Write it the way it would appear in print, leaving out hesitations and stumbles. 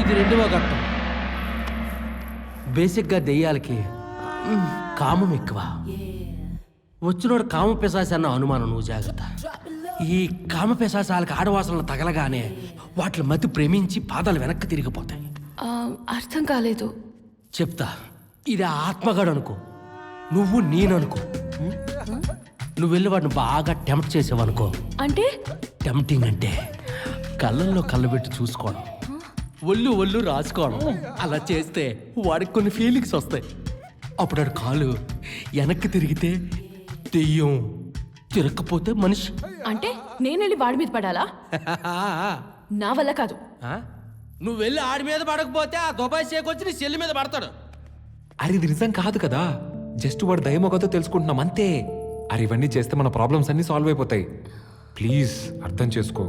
ఇది రెండవ ఘట్టం. బేసిక్గా దెయ్యాలకి కామం ఎక్కువ. వచ్చినోడు కామ పిశాచి అన్న అనుమానం, నువ్వు జాగ్రత్త. ఈ కామ పిశాచాలకి ఆడవాసనలు తగలగానే వాటి మతి ప్రేమించి పాదాలు వెనక్కి తిరిగిపోతాయి. అర్థం కాలేదు. చెప్తా. ఇది ఆత్మగాడు అనుకో, నువ్వు నేననుకో. నువ్వు వెళ్ళి వాడిని బాగా టెంప్ట్ చేసావనుకో. అంటే టెంప్టింగ్ అంటే కళ్ళల్లో కళ్ళు పెట్టి చూసుకోవడం, ఒళ్ళు రాసుకోవడం. అలా చేస్తే వాడికి కొన్ని ఫీలింగ్స్ వస్తాయి. అప్పుడు వాడు కాలు వెనక్కి తిరిగితే దెయ్యం, తిరగకపోతే మనిషి. అంటే నేను వెళ్ళి వాడి మీద పడాలా? నా వల్ల కాదు. నువ్వు వెళ్ళి ఆడి మీద పడకపోతే ఆ దుబాయ్ షేక్ వచ్చి నీ చెల్లి మీద పడతాడు. అరే ఇది నిజం కాదు కదా, జస్ట్ వాడు దయమొగతో తెలుసుకుంటున్నాం అంతే. అరే ఇవన్నీ చేస్తే మన ప్రాబ్లమ్స్ అన్నీ సాల్వ్ అయిపోతాయి. ప్లీజ్ అర్థం చేసుకో.